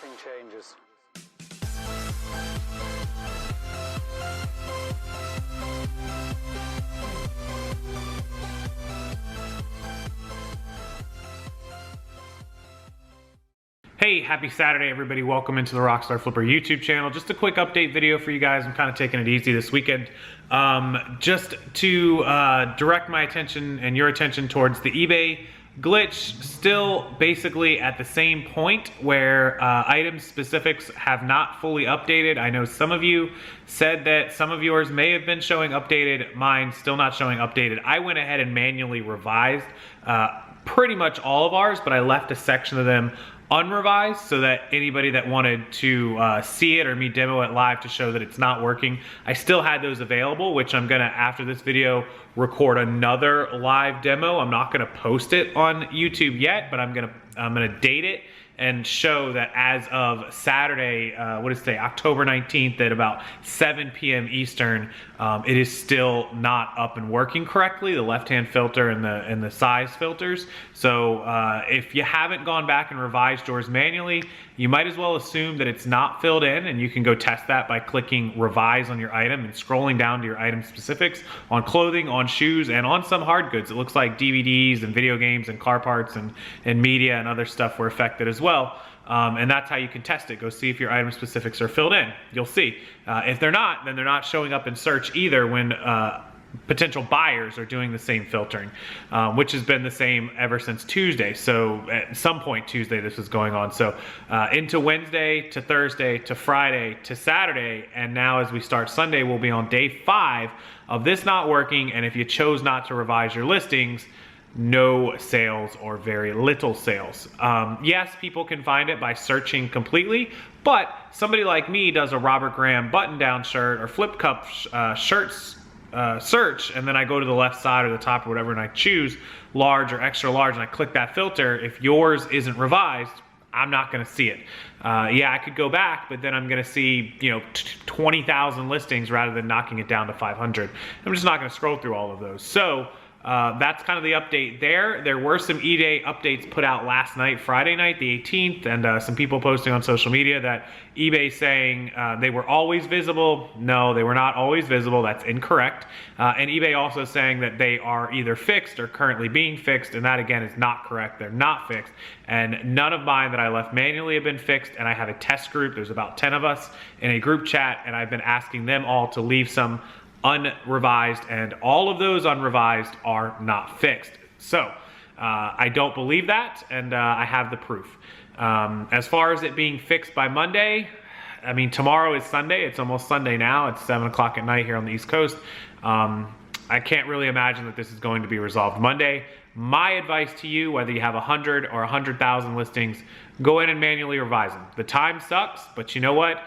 nothing changes. Hey, happy Saturday, everybody. Welcome into the Rockstarflipper YouTube channel. Just a quick update video for you guys. I'm kind of taking it easy this weekend. Just to direct my attention and your attention towards the eBay glitch, still basically at the same point where item specifics have not fully updated. I know some of you said that some of yours may have been showing updated, mine still not showing updated. I went ahead and manually revised pretty much all of ours, but I left a section of them unrevised so that anybody that wanted to see it or me demo it live to show that it's not working, I still had those available, which I'm gonna, after this video, record another live demo. I'm not gonna post it on YouTube yet, but I'm gonna date it and show that as of Saturday, what is today, October 19th at about 7 p.m. Eastern, it is still not up and working correctly, the left-hand filter and the size filters. So if you haven't gone back and revised yours manually, you might as well assume that it's not filled in, and you can go test that by clicking revise on your item and scrolling down to your item specifics on clothing, on shoes, and on some hard goods. It looks like DVDs and video games and car parts and media and other stuff were affected as well. And that's how you can test it. Go see if your item specifics are filled in. You'll see. If they're not, then they're not showing up in search either when potential buyers are doing the same filtering, which has been the same ever since Tuesday. So at some point Tuesday this was going on. So into Wednesday to Thursday to Friday to Saturday, and now as we start Sunday, we'll be on day 5 of this not working. And if you chose not to revise your listings, no sales or very little sales. Yes, people can find it by searching completely, but somebody like me does a Robert Graham button-down shirt or flip cup shirts search, and then I go to the left side or the top or whatever, and I choose large or extra large, and I click that filter. If yours isn't revised, I'm not gonna see it. Yeah, I could go back, but then I'm gonna see, 20,000 listings rather than knocking it down to 500. I'm just not gonna scroll through all of those. So that's kind of the update there. There were some eBay updates put out last night, Friday night, the 18th, and some people posting on social media that eBay saying they were always visible. No, they were not always visible. That's incorrect. And eBay also saying that they are either fixed or currently being fixed, and that again is not correct. They're not fixed. And none of mine that I left manually have been fixed, and I have a test group. There's about 10 of us in a group chat, and I've been asking them all to leave some unrevised, and all of those unrevised are not fixed. So I don't believe that, and I have the proof. As far as it being fixed by Monday, I mean, tomorrow is Sunday. It's almost Sunday now. It's 7 o'clock at night here on the East Coast. I can't really imagine that this is going to be resolved Monday. My advice to you, whether you have 100 or 100,000 listings, go in and manually revise them. The time sucks, but you know what?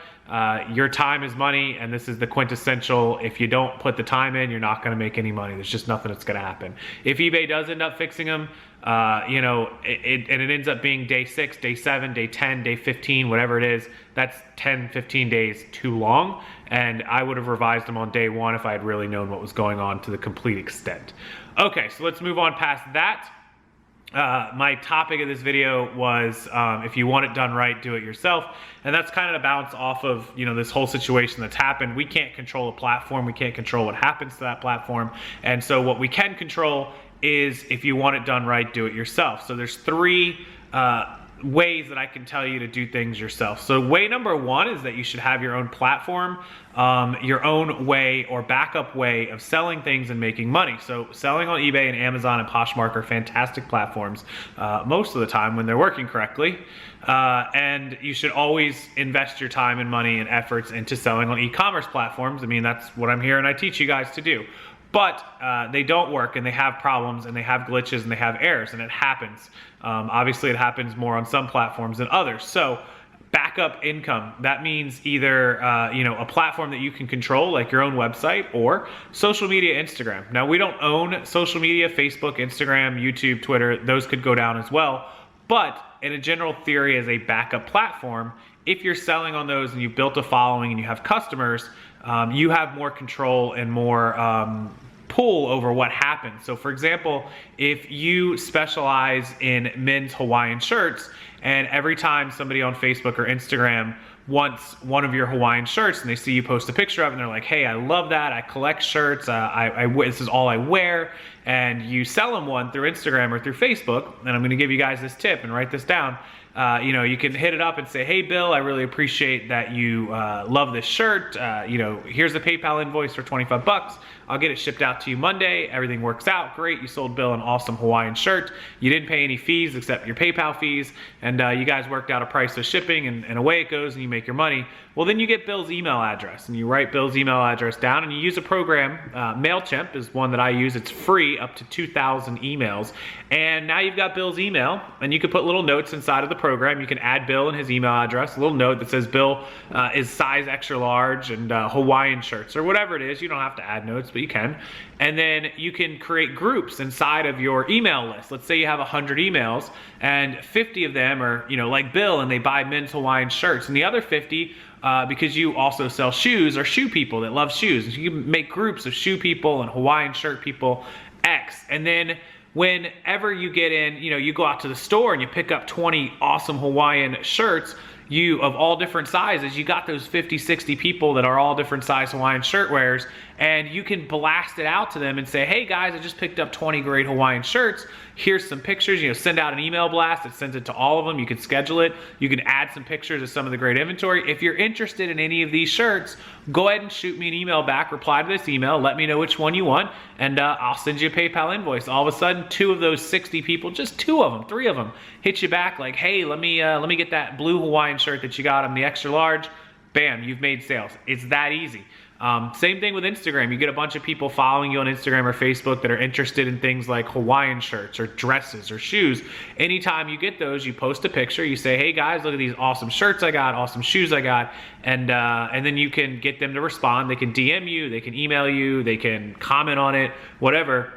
Your time is money, and this is the quintessential. If you don't put the time in, you're not going to make any money. There's just nothing that's going to happen. If eBay does end up fixing them, and it ends up being day 6, day 7, day 10, day 15, whatever it is, that's 10, 15 days too long, and I would have revised them on day 1 if I had really known what was going on to the complete extent. Okay, so let's move on past that. My topic of this video was if you want it done right, do it yourself. And that's kind of to bounce off of this whole situation that's happened. We can't control a platform. We can't control what happens to that platform. And so what we can control is if you want it done right, do it yourself. So there's 3 ways that I can tell you to do things yourself. So way number 1 is that you should have your own platform, your own way or backup way of selling things and making money. So selling on eBay and Amazon and Poshmark are fantastic platforms most of the time when they're working correctly. And you should always invest your time and money and efforts into selling on e-commerce platforms. I mean, that's what I'm here and I teach you guys to do. But they don't work, and they have problems, and they have glitches, and they have errors, and it happens. Obviously, it happens more on some platforms than others. So backup income, that means either a platform that you can control, like your own website, or social media, Instagram. Now, we don't own social media, Facebook, Instagram, YouTube, Twitter. Those could go down as well. But in a general theory, as a backup platform, if you're selling on those and you've built a following and you have customers, you have more control and more pull over what happens. So for example, if you specialize in men's Hawaiian shirts, and every time somebody on Facebook or Instagram wants one of your Hawaiian shirts and they see you post a picture of it and they're like, hey, I love that, I collect shirts, this is all I wear, and you sell them one through Instagram or through Facebook, and I'm gonna give you guys this tip and write this down. You can hit it up and say, hey Bill, I really appreciate that you love this shirt. Here's the PayPal invoice for 25 bucks. I'll get it shipped out to you Monday. Everything works out great. You sold Bill an awesome Hawaiian shirt. You didn't pay any fees except your PayPal fees, and you guys worked out a price of shipping, and away it goes, and you make your money. Well, then you get Bill's email address, and you write Bill's email address down, and you use a program. MailChimp is one that I use. It's free, up to 2,000 emails, and now you've got Bill's email, and you can put little notes inside of the program. You can add Bill and his email address, a little note that says Bill is size extra large and Hawaiian shirts, or whatever it is. You don't have to add notes, but you can. And then you can create groups inside of your email list. Let's say you have 100 emails, and 50 of them are, like Bill, and they buy men's Hawaiian shirts, and the other 50, because you also sell shoes, or shoe people that love shoes. So you can make groups of shoe people and Hawaiian shirt people, X. And then whenever you get in, you go out to the store and you pick up 20 awesome Hawaiian shirts, of all different sizes, you got those 50, 60 people that are all different size Hawaiian shirt wearers, and you can blast it out to them and say, hey guys, I just picked up 20 great Hawaiian shirts. Here's some pictures. Send out an email blast that sends it to all of them. You can schedule it. You can add some pictures of some of the great inventory. If you're interested in any of these shirts, go ahead and shoot me an email back, reply to this email, let me know which one you want, and I'll send you a PayPal invoice. All of a sudden, 2 of those 60 people, just 2 of them, 3 of them, hit you back like, hey, let me get that blue Hawaiian shirt that you got on the extra large. Bam, you've made sales. It's that easy. Same thing with Instagram. You get a bunch of people following you on Instagram or Facebook that are interested in things like Hawaiian shirts or dresses or shoes. Anytime you get those, you post a picture, you say, hey guys, look at these awesome shirts I got, awesome shoes I got, and then you can get them to respond. They can DM you, they can email you, they can comment on it, whatever,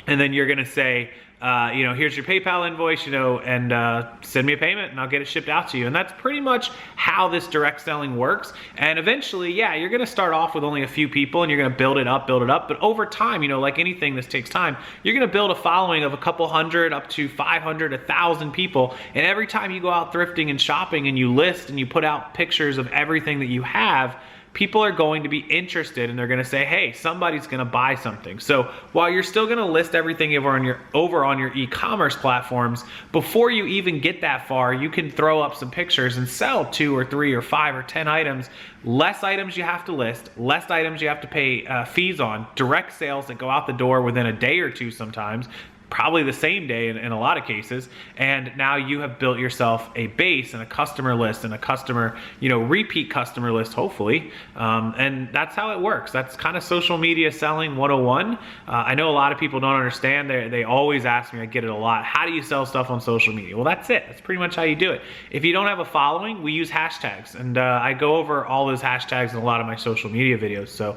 and then you're gonna say, here's your PayPal invoice, and send me a payment and I'll get it shipped out to you. And that's pretty much how this direct selling works. And eventually, yeah, you're gonna start off with only a few people and you're gonna build it up. But over time, like anything, this takes time. You're gonna build a following of a couple hundred up to 500, 1,000 people. And every time you go out thrifting and shopping and you list and you put out pictures of everything that you have, people are going to be interested and they're gonna say, hey, somebody's gonna buy something. So while you're still gonna list everything over on your e-commerce platforms, before you even get that far, you can throw up some pictures and sell 2 or 3 or 5 or 10 items. Less items you have to list, less items you have to pay fees on, direct sales that go out the door within a day or 2 sometimes, probably the same day in a lot of cases, and now you have built yourself a base and a customer list and a customer, repeat customer list, hopefully, and that's how it works. That's kind of social media selling 101. I know a lot of people don't understand. They always ask me, I get it a lot, how do you sell stuff on social media? Well, that's it. That's pretty much how you do it. If you don't have a following, we use hashtags, and I go over all those hashtags in a lot of my social media videos. So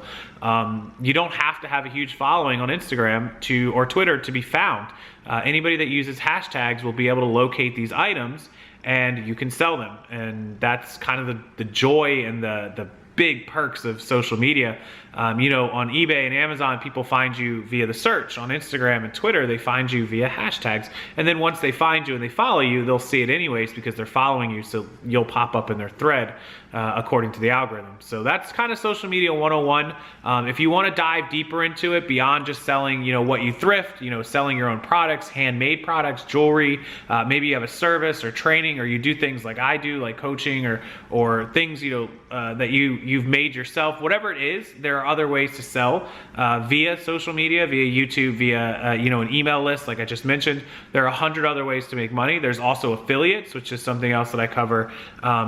you don't have to have a huge following on Instagram or Twitter to be found. Anybody that uses hashtags will be able to locate these items and you can sell them. And that's kind of the joy and the big perks of social media. On eBay and Amazon, people find you via the search. On Instagram and Twitter, they find you via hashtags. And then once they find you and they follow you, they'll see it anyways because they're following you, so you'll pop up in their thread according to the algorithm. So that's kind of social media 101. If you want to dive deeper into it beyond just selling, what you thrift, selling your own products, handmade products, jewelry, maybe you have a service or training, or you do things like I do, like coaching or things, that you've made yourself, whatever it is, there are other ways to sell via social media, via YouTube, via an email list, like I just mentioned. There are 100 other ways to make money. There's also affiliates, which is something else that I cover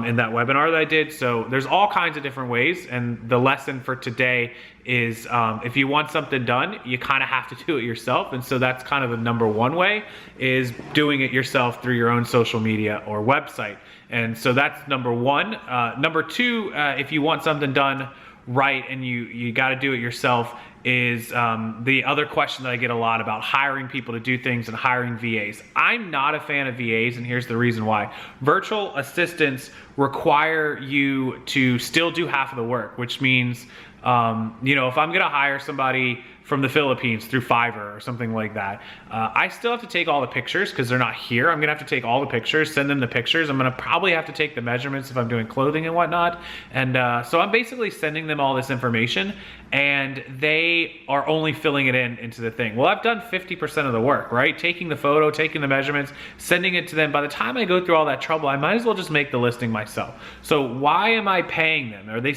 in that webinar that I did. So there's all kinds of different ways, and the lesson for today is if you want something done, you kind of have to do it yourself. And so that's kind of the number one way, is doing it yourself through your own social media or website. And so that's number one. Number two, if you want something done right and you got to do it yourself, is the other question that I get a lot about hiring people to do things and hiring VAs. I'm not a fan of VAs, and here's the reason why. Virtual assistants require you to still do half of the work, which means if I'm gonna hire somebody from the Philippines through Fiverr or something like that. I still have to take all the pictures because they're not here. I'm gonna have to take all the pictures, send them the pictures. I'm gonna probably have to take the measurements if I'm doing clothing and whatnot. And so I'm basically sending them all this information, and they are only filling it into the thing. Well, I've done 50% of the work, right? Taking the photo, taking the measurements, sending it to them. By the time I go through all that trouble, I might as well just make the listing myself. So why am I paying them? Are they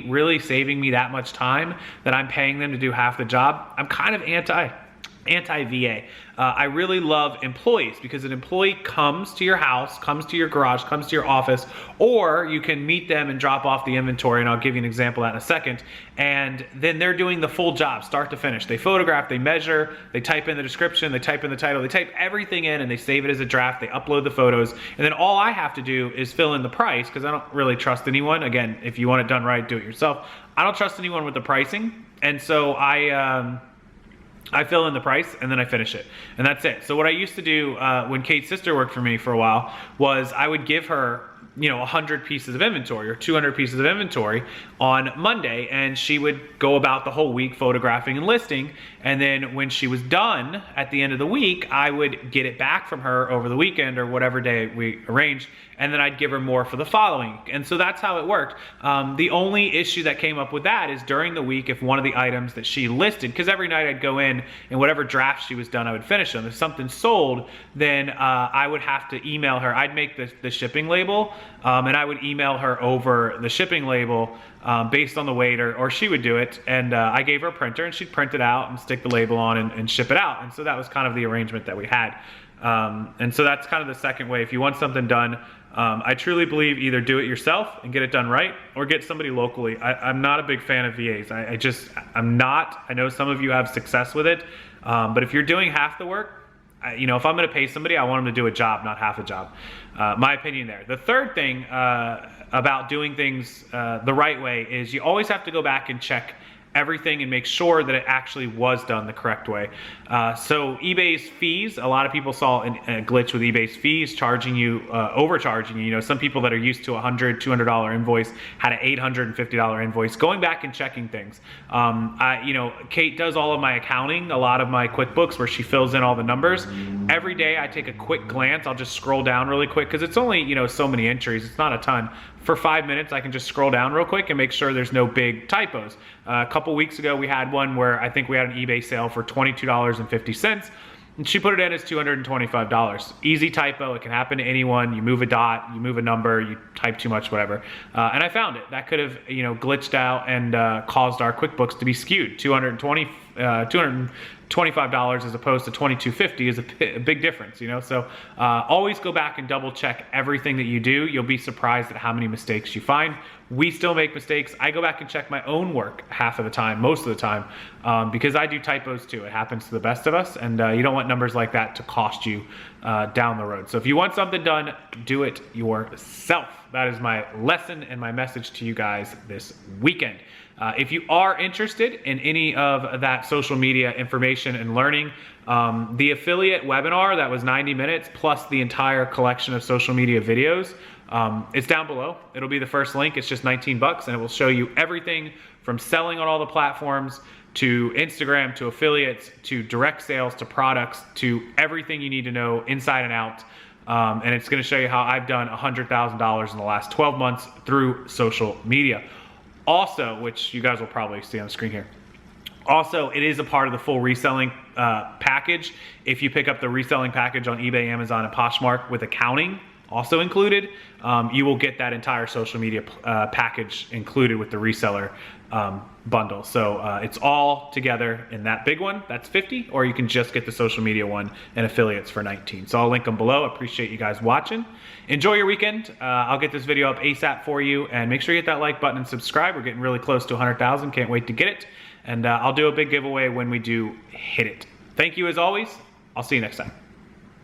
really saving me that much time that I'm paying them to do half the job? I'm kind of anti-VA. I really love employees because an employee comes to your house, comes to your garage, comes to your office, or you can meet them and drop off the inventory, and I'll give you an example of that in a second, and then they're doing the full job, start to finish. They photograph, they measure, they type in the description, they type in the title, they type everything in, and they save it as a draft, they upload the photos, and then all I have to do is fill in the price because I don't really trust anyone. Again, if you want it done right, do it yourself. I don't trust anyone with the pricing, and so I fill in the price and then I finish it, and that's it. So what I used to do when Kate's sister worked for me for a while was I would give her 100 pieces of inventory or 200 pieces of inventory on Monday, and she would go about the whole week photographing and listing, and then when she was done at the end of the week, I would get it back from her over the weekend or whatever day we arranged, and then I'd give her more for the following. And so that's how it worked. The only issue that came up with that is during the week, if one of the items that she listed, because every night I'd go in and whatever draft she was done, I would finish them. If something sold, then I would have to email her. I'd make the shipping label, and I would email her over the shipping label based on the weight, or she would do it, and I gave her a printer and she'd print it out and stick the label on and ship it out. And so that was kind of the arrangement that we had. And so that's kind of the second way. If you want something done, I truly believe either do it yourself and get it done right, or get somebody locally. I'm not a big fan of VAs. I'm not. I know some of you have success with it, but if you're doing half the work, if I'm gonna pay somebody, I want them to do a job, not half a job. My opinion there. The third thing about doing things the right way is you always have to go back and check everything and make sure that it actually was done the correct way. So eBay's fees, a lot of people saw a glitch with eBay's fees, charging you, overcharging you. Some people that are used to a $100, $200 invoice had an $850 invoice. Going back and checking things. Kate does all of my accounting, a lot of my QuickBooks where she fills in all the numbers. Every day I take a quick glance. I'll just scroll down really quick because it's only, so many entries. It's not a ton. For 5 minutes, I can just scroll down real quick and make sure there's no big typos. A couple weeks ago, we had one where I think we had an eBay sale for $22.50, and she put it in as $225. Easy typo, it can happen to anyone. You move a dot, you move a number, you type too much, whatever. And I found it. That could have, glitched out and caused our QuickBooks to be skewed. $225 as opposed to $22.50 is a big difference, So always go back and double check everything that you do. You'll be surprised at how many mistakes you find. We still make mistakes. I go back and check my own work half of the time, most of the time, because I do typos too. It happens to the best of us, and you don't want numbers like that to cost you down the road. So if you want something done, do it yourself. That is my lesson and my message to you guys this weekend. If you are interested in any of that social media information and learning, the affiliate webinar that was 90 minutes plus the entire collection of social media videos, it's down below. It'll be the first link. It's just 19 bucks, and it will show you everything from selling on all the platforms to Instagram to affiliates to direct sales to products to everything you need to know inside and out. And it's going to show you how I've done $100,000 in the last 12 months through social media. Also, which you guys will probably see on the screen here. Also, it is a part of the full reselling package. If you pick up the reselling package on eBay, Amazon, and Poshmark with accounting also included, you will get that entire social media package included with the reseller bundle. So it's all together in that big one. That's 50, or you can just get the social media one and affiliates for 19. So I'll link them below. Appreciate you guys watching. Enjoy your weekend. I'll get this video up ASAP for you, and make sure you hit that like button and subscribe. We're getting really close to 100,000. Can't wait to get it. And I'll do a big giveaway when we do hit it. Thank you as always. I'll see you next time.